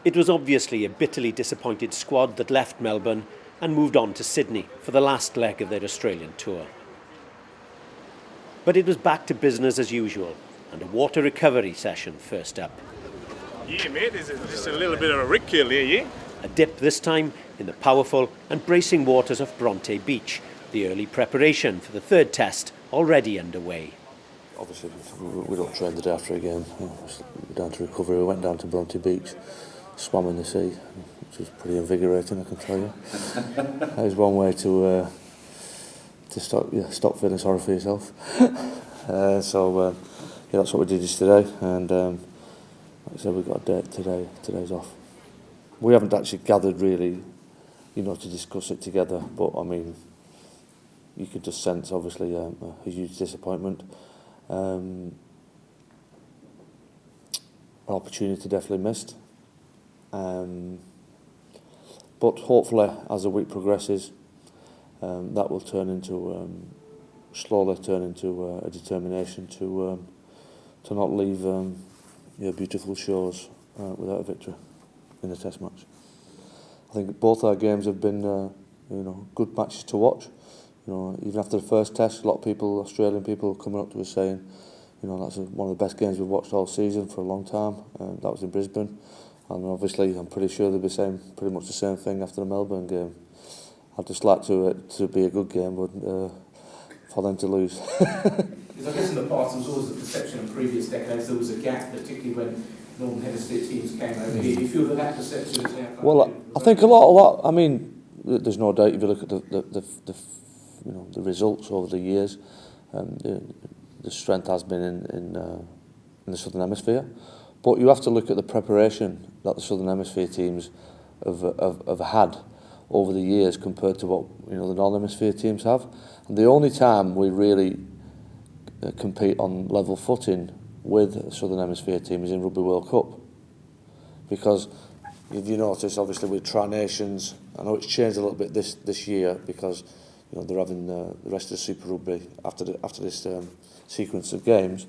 It was obviously a bitterly disappointed squad that left Melbourne and moved on to Sydney for the last leg of their Australian tour. But it was back to business as usual, and a water recovery session first up. Yeah, mate, there's just a little bit of a rick here, yeah? A dip this time in the powerful and bracing waters of Bronte Beach, the early preparation for the third test already underway. Obviously, we don't train the day after a game. We're down to recovery. We went down to Bronte Beach, swam in the sea, which was pretty invigorating, I can tell you. That was one way to stop feeling sorry for yourself. So that's what we did yesterday, and like I said, we've got a date today. Today's off. We haven't actually gathered really, to discuss it together, but I mean, you could just sense obviously a huge disappointment. An opportunity definitely missed, but hopefully as the week progresses, that will slowly turn into a determination to not leave beautiful shores without a victory in the Test match. I think both our games have been good matches to watch. Even after the first Test, a lot of people, Australian people, coming up to us saying, that's one of the best games we've watched all season for a long time. That was in Brisbane, and obviously I'm pretty sure they'll be saying pretty much the same thing after the Melbourne game. I'd just like to be a good game, but for them to lose. Because I guess in the past there was always a perception in previous decades there was a gap, particularly when Northern Hemisphere teams came over here. Do you feel that perception is now? Well, I think a lot. I mean, there's no doubt if you look at the results over the years, the strength has been in the Southern Hemisphere, but you have to look at the preparation that the Southern Hemisphere teams have had over the years compared to what the Northern Hemisphere teams have. And the only time we really compete on level footing with the Southern Hemisphere team is in Rugby World Cup, because if you notice, obviously with Tri-Nations, I know it's changed a little bit this year because they're having the rest of the Super Rugby after this sequence of games.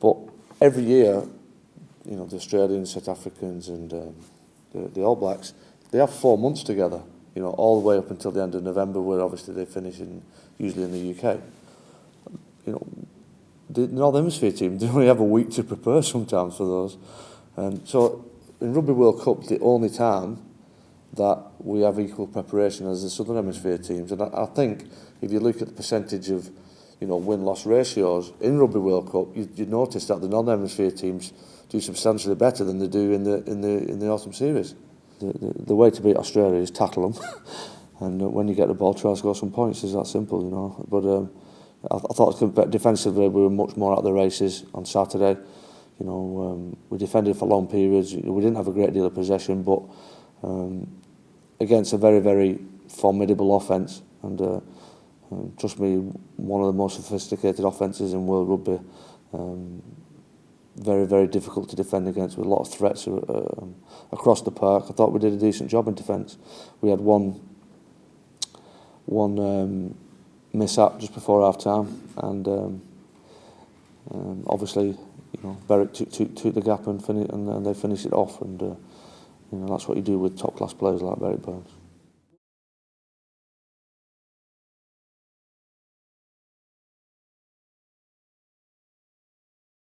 But every year, the Australians, South Africans, and the All Blacks, they have 4 months together. All the way up until the end of November, where obviously they finish usually in the UK. The Northern Hemisphere team, they only have a week to prepare sometimes for those. And so in Rugby World Cup, the only time that we have equal preparation as the Southern Hemisphere teams. And I think if you look at the percentage of win-loss ratios in Rugby World Cup, you'd notice that the Northern Hemisphere teams do substantially better than they do in the autumn series. The way to beat Australia is tackle them, and when you get the ball, try to score some points. It's that simple, But I thought defensively we were much more out of the races on Saturday. We defended for long periods. We didn't have a great deal of possession, but against a very, very formidable offence, and trust me, one of the most sophisticated offences in world rugby. Very, very difficult to defend against, with a lot of threats across the park. I thought we did a decent job in defence. We had one mishap just before half time, and obviously, Berwick took the gap and they finished it off, and that's what you do with top class players like Berwick Burns.